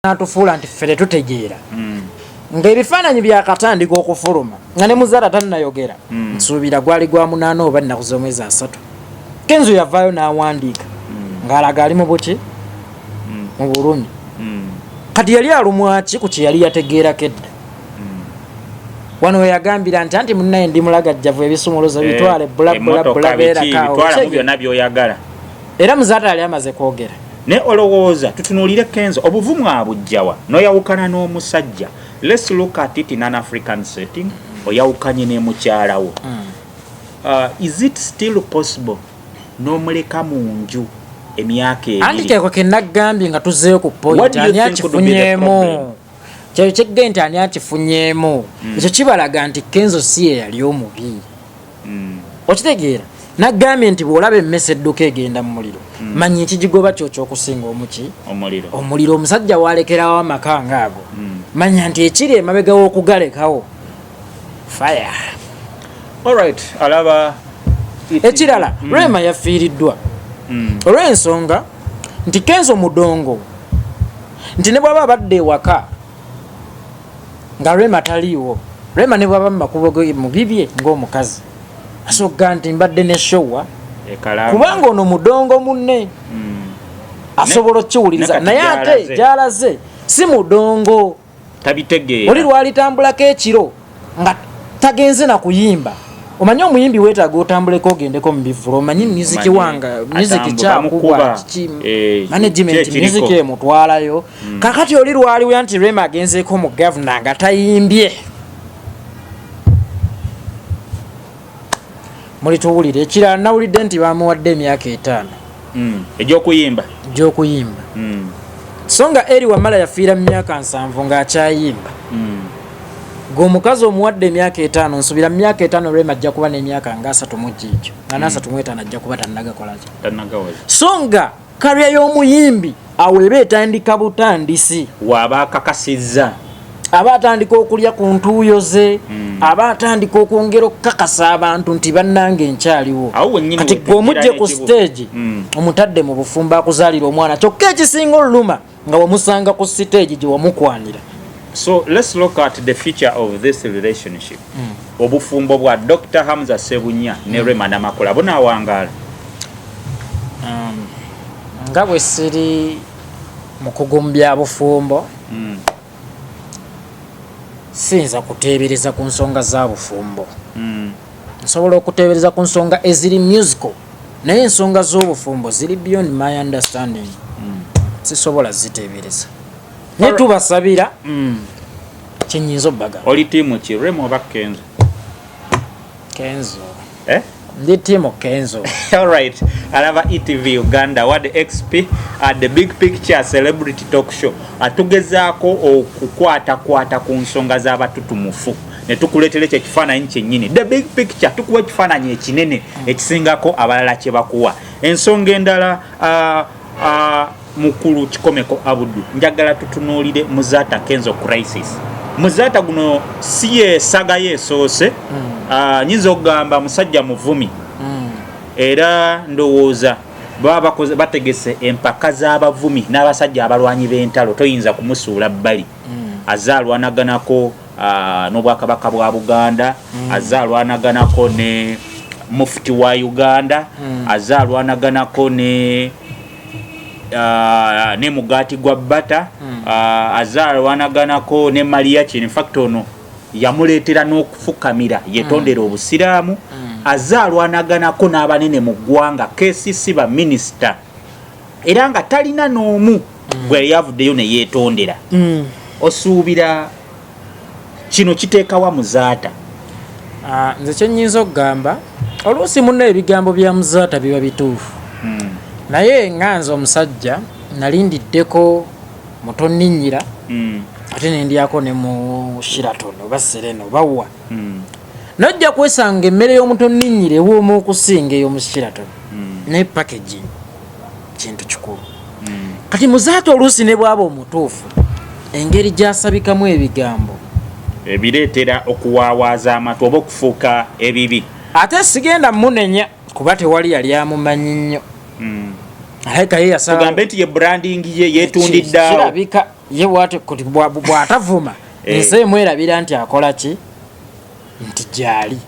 natufuula nti ffe tetutegeera ng'ebifaananyi byakatandika okufuluma nga ne muzaala tannayogera nsuubira gwali gwa 8 oba nnaku z'omwezi 3 Kenzo yavaayo n'awandiika ng'alaga ali mu buki mu bulumi kati yali alumwaki ku kye yali yategeerako edda wano we yagambira nti munnaye ndi mulagajjavu ebisumuluzo bitwale bulabula beerakawo byonna by'oyagala era muzaata yali amaze kwogera ne olowooza tutunuulire Kenzo obuvumu abujjawa n'oyawukana n'omusajja. Let's look at it in an African setting. Oyawukanye ne mukyalawo. Is it still possible n'omuleka mu nju emyaka ebiri? Anti keko kenagambye nga tuzeeyo ku point ani akifunyeemu kyo kyegge nti ani akifunyeemu ekyo kibalaga nti Kenzo si ye yali omubi. Okitegeera nagambye nti bw'olaba emmese edduka egenda mu muliro manya ekigigoba kyo ky'okusinga omuki omuliro omusajja waalekerawo amaka ngaago manya nti ekiri emabega w'okugalekawo fire. Alright, alaba ekirala Rema yafiiriddwa olw'ensonga nti Kenzo mudongo nti ne bw'aba abadde ewaka nga Rema taliiwo Rema ne bw'aba mu makubo mu bibye ng'omukazi asoga nti mbadde ne showa kubanga ono mudongo munne asobola okkiwuliriza naye ate gy'alaze si mudongo tabitegeera. Oli lwalitambulako ekiro nga tagenze na kuyimba omanyi omuyimbi weetaaga otambuleko ogendeko mu bivulo omanyi muziki wanga muziki kyakuba management muziki emutwalayo kakati oli lwaliwo nti Rema agenzeeko mu gavana nga tayimbye mulituwulire ekirala nawulidde nti bamuwadde emyaka 5 egy'okuyimba so nga eri wamala yafiira mu myaka 7 ng'akyayimba g'omukazi omuwadde emyaka 5 nsubira mu myaka 5 Rema ajja kuba n'emyaka nga 3 mu gijjo nga na 35 ajja kuba tannagakolaki so nga karya y'omuyimbi awo eba etandika butandisi waaba akakasizza aba atandika okulya ku ntuuyo ze aba atandika okwongera okukakasa abantu nti bannange nkyaliwo kati gweomujje ku stage omutadde mu bufumbo akuzaalira omwana kyokka ekisinga oluluma nga wamusanga ku stage gye wamukwanira. So let's look at the future of this relationship. Obufumbo bwa Dr. Hamza Sebunya ne Rema Namakula bunaawangaala nga bwe siri mu kugumbya bufumbo sinza kuteebereza ku nsonga za bufumbo nsobola okuteebereza ku nsonga eziri musical naye ensonga z'obufumbo ziri beyond my understanding sisobola ziteebereza naye tubasabira kyenyinza obbaga. Oli tiimu ki Rema oba Kenzo? Kenzo ndi tiimu Kenzo. Alright, alaba ETV Uganda Ward XP at the Big Picture Celebrity Talk Show atugezaako okukwata ku nsonga z'abatutumufu ne tukuleetera ekyo ekifaananyi kyennyini the big picture tukuwa ekifaananyi ekinene ekisingako abalala kye bakuwa. Ensonga endala mukulu Kikomeko Abudu njagala tutunuulire Muzaata Kenzo crisis. Muzaata guno si yeesaga yeesoose nyinza okugamba musajja muvumi era ndowooza baba bategese empaka z'abavumi n'abasajja abalwanyi b'entalo toyinza kumusuula bbali azaalwanaganako n'obwakabaka bwa Buganda azaalwanaganako ne mufuti wa Uganda azaalwanaganako ne Mugaati gwa Bata azaalwanaganako ne Maria Kini. In fact ono yamuleetera n'okufukamira yetondera obusiraamu azaalwanaganako n'abanene mu ggwanga KCC ba minisita era nga talina n'omu gwe yavuddeyo ne yeetondera. Osuubira kino kiteekawa Muzaata? Nze kyennyinza okugamba oluusi munno ebigambo bya Muzaata biba bituufu naye nga nze omusajja nalindiddeko mutonninnyira ate nendyako ne mu Sheraton oba Serena oba wa nojja kwesanga emmere y'omutonninnyira ewooma okusinga ey'omu Sheraton naye packaging kintu kikulu. Kati Muzaata oluusi ne bwaba omutuufu engeri gy'asabikamu ebigambo ebireetera okuwaawaaza amatu oba okufuuka ebibi. Ate sigenda munenya kuba tewali yali amumanyi nnyo. Aleka ye yasaba kugambe nti ye branding ye yetundidde kirabika ye bwate kuti bwatavuma ensi emwerabira nti akola ki nti gyali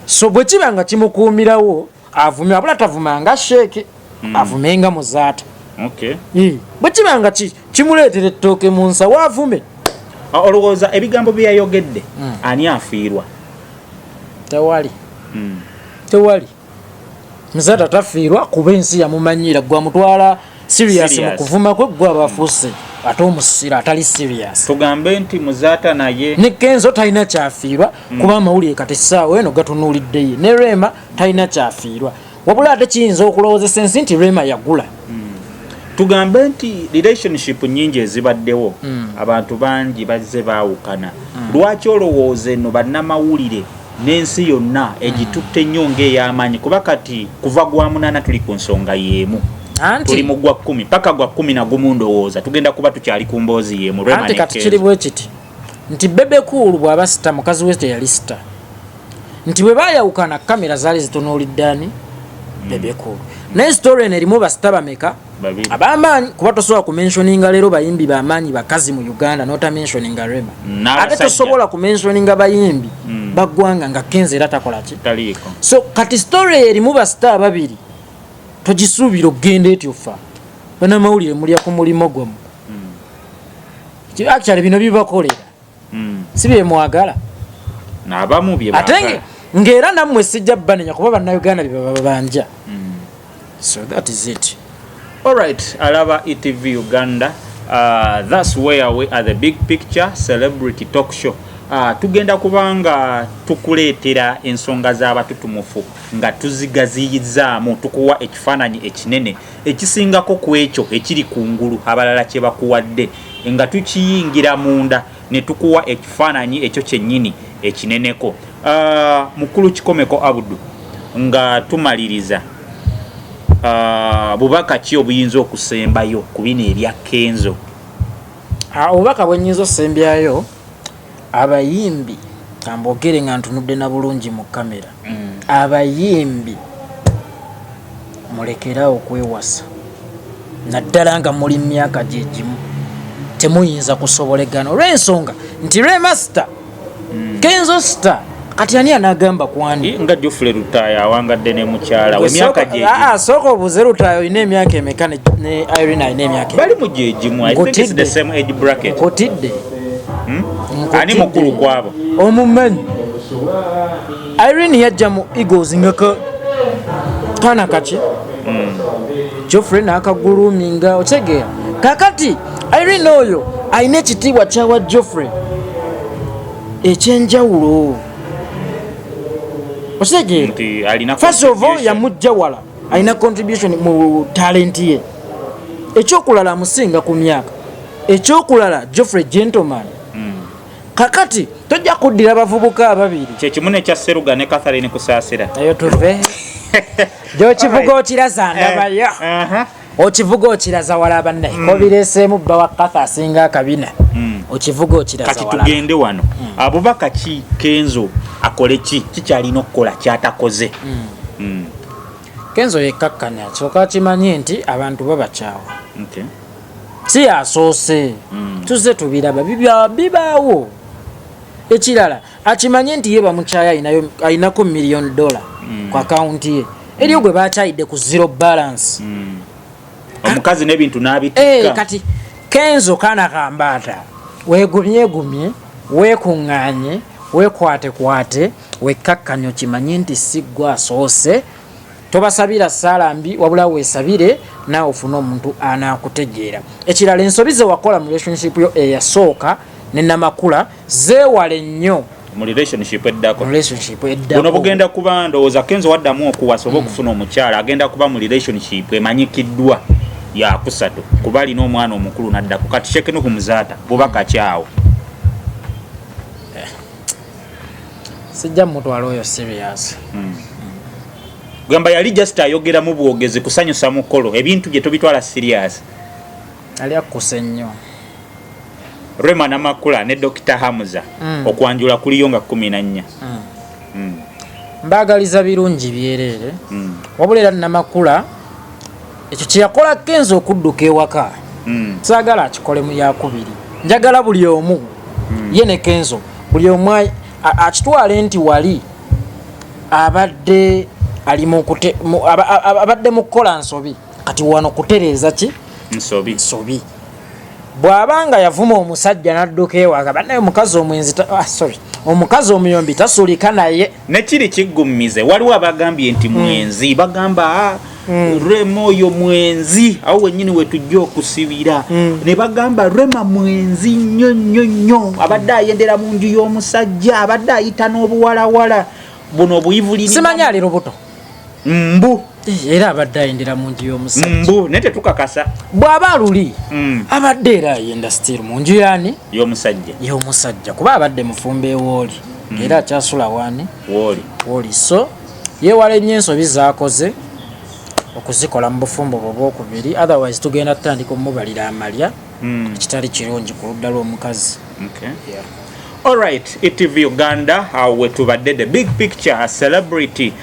so bwe kiba nga kimukuumirawo avume abula tavumanga sheeke avumenga muzaata bwe kiba nga kimuleetera ettooke mu nsawo avume. Olowooza ebigambo bye yayogedde ani afiirwa? Tewali muzaata tafiirwa kuba ensi yamumanyira gwe amutwala serious mu kuvuma kwe gwe abafuuse ate omusira atali serious. Tugambe nti muzaata naye ne Kenzo talina kyafiirwa kuba amawulire kati essaawa eno gatunuuliddeyo ne Rema talina kyafiirwa wabula ate kiyinza okulowooza sensi nti Rema yagula. Tugambe nti relationship nyingi ezibaddewo abantu bangi bazze baawukana lwaki olowooza eno bannamawulire n'ensi yonna egitutte nnyo ng'ey'amaanyi kuba kati kuva gwa 8 tuli ku nsonga y'emu tuli mu gwa 10 paka gwa 11 ndowooza tugenda kuba tukyali ku mboozi y'emu. Anti kati kiri bwe kiti nti Bebe Cool bw'aba sita mukazi we yali sita nti bwe baayawukana kamera zaali zitunuulidde ani Bebe Cool naye story eno erimu basita bameka ab'amaanyi kuba tosobola kumentioninga leero bayimbi b'amaanyi bakazi mu Uganda n'otamentioninga Rema ate tosobola kumentioninga bayimbi baggwanga nga Kenzo era takola ki so kati story erimu basita ababiri togisuubira okugenda etyo ffa bannamawulire mulya ku mulimo gwamu actually bino bibakolera si bye mwagala n'abamu bye ate ng'era nammwe sijja banenya kuba bannayuganda bye baba babanja. So that is it. All right, Alaba ETV Uganda. That's where we are the big picture celebrity talk show. Tugenda kubanga tukuleetera ensonga z'abatutumufu nga tuzigaziyizaamu tukuwa ekifaananyi ekinene ekisingako ku ekyo ekiri kungulu abalala kye bakuwadde nga tukiyingira munda ne tukuwa ekifaananyi ekyo kyennyini ekineneko. Mukulu Kikomeko Abudu nga tumaliriza bubaka ki obuyinza okusembayo ku bino ebya Kenzo? Obubaka bwe nnyinza osembyayo abayimbi kambogere nga ntunudde na bulungi mu kamera abayimbi mulekerawo okwewasa naddala nga muli myaka gyegimu temuyinza kusobolegana olw'ensonga nti Rema star Kenzo star kati ani anagamba kwani nga Geoffrey Rutaya awangadde ne mukyala we myaka gyegimu sooka obuze Rutaya olina emyaka emeka ne Irene alina emyaka bali mu gyegimu. I think it's the same age bracket. Nkotidde ani mukulu kwabo omumanyi Irene yajja mu Eagles nga kana kaki Geoffrey n'akaguluminga otegeera kakati Irene oyo alina ekitiibwa kyawa Geoffrey ekyenjawulo otegeera first of all yamujja wala alina contribution mu talent ye ekyokulala amusinga ku myaka ekyokulala Geoffrey gentleman kakati tojja kuddira bavubuka ababiri kyekimu nekya Seruga ne Catherine Kusaasira eyo tuve gyokivuga okiraza ndabayo okivuga okiraza wala bannaye kobireeseemu bba wa Katha asinga akabina okivuga okiraza kati tugende wano abubaka ki Kenzo akole ki kikyalina okukola kyatakoze? Kenzo yekkakkanya kyokka kimanye nti abantu babakyawa si asoose tuze tubiraba bibaawo ekirala akimanye nti ye bamukyaya ayinako $1 million ku akawunti ye eriyo gwe bakyayidde ku zero balance omukazi n'ebintu n'abitikka kati Kenzo kana kambaata weegumyegumye weekuŋŋaanye weekwatekwate wekkakkanya okimanye nti si gwe asoose tobasabira ssaala mbi wabula weesabire naawe ofune omuntu anaakutegeera. Ekirala ensobi ze wakola mu relationship yo eyasooka ne Namakula zeewale nnyo mu relationship eddako buno bugenda kuba ndowooza Kenzo waddamu okuwasa oba okufuna omukyala agenda kuba mu relationship emanyikiddwa yakusatu kuba alina omwana omukulu naddako kati Shekenu kumuzaata bubaka kyawo sijja mutwala oyo serious gamba yali just ayogera mu bwogezi kusanyusa mukolo ebintu bye tobitwala serious ali akuse nnyo Rema Namakula ne Dr. Hamza okwanjula kuliyo nga 14 mbagaliza birungi byerere wabula era Namakula ekyo kyeyakola Kenzo okudduka ewaka saagala akikole mu yakubiri njagala buli omu ye ne Kenzo buli omu akitwale nti wali abadde ali abadde mu kukola nsobi kati wano kutereeza ki nsobi bw'abanga yavuma omusajja n'adduka ewaka bannaye omukazi omwenzi omukazi omuyombi tasulika naye nekiri kiggumize waliwo abagambye nti mwenzi bagamba Rema oyo mwenzi awo wennyini wetujja okusibira ne bagamba Rema mwenzi nnyo abadde ayendera mu nju y'omusajja abadde ayita n'obuwalawala buno obuyivulini simanya ali lubuto mbu era abadde ayendera mu nju y'omusajja mbu naye tetukakasa bw'aba aluli abadde era ayenda still mu nju yaani y'omusajja kuba abadde mufumba ewooli era akyasula wani wooli so yeewala ennyo ensobi zaakoze okuzikola mu bufumbo obwokubiri otherwise tugenda tutandika omubalira amalya ekitali kirungi ku ludda lw'omukazi. Alright, ETV Uganda wetubadde the big picture a celebrity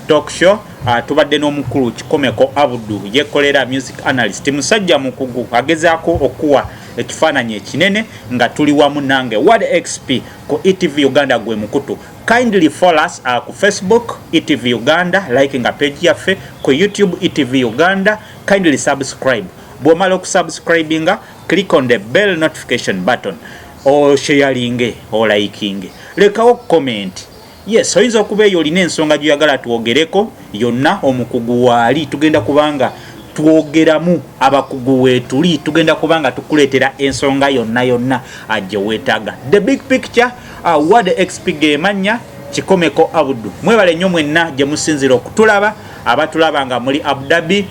talk show tubadde n'omukulu Kikomeko Abudu yekolera music analyst musajja mukugu agezaako okuwa ekifaananyi ekinene nga tuli wamu nange Ward XP ku ETV Uganda gwe mukutu. Kindly follow us ku Facebook ETV Uganda, like nga page yaffe ku YouTube ETV Uganda, kindly subscribe. Bw'omala okusubscribinga click on the bell notification button o sharinge o likinge lekawo comment. Yes, oyinza okuba eyo olina ensonga gy'oyagala twogereko yonna omukugu waali tugenda kubanga twogeramu abakugu weetuli tugenda kubanga tukuleetera ensonga yonna ajje weetaaga. The big picture Ward XP gemanya Kikomeko Abudu. Mwebale nnyo mwenna gye musinzira okutulaba abatulaba nga muri Abu Dhabi,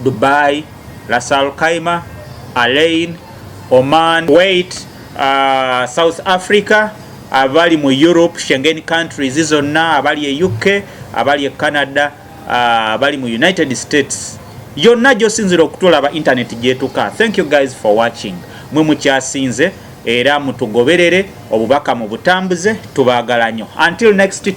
Dubai, Ras Al Khaimah, Alain, Oman, Kuwait, South Africa, abali mu Europe, Schengen countries zonna, abali e UK, abali e Canada, abali mu United States. Yonna gyosinzira okutulaba internet gyetuka. Thank you guys for watching. Mwe mukyasinze era mutugoberere obubaka mu butambuze tubaagala nnyo. Until next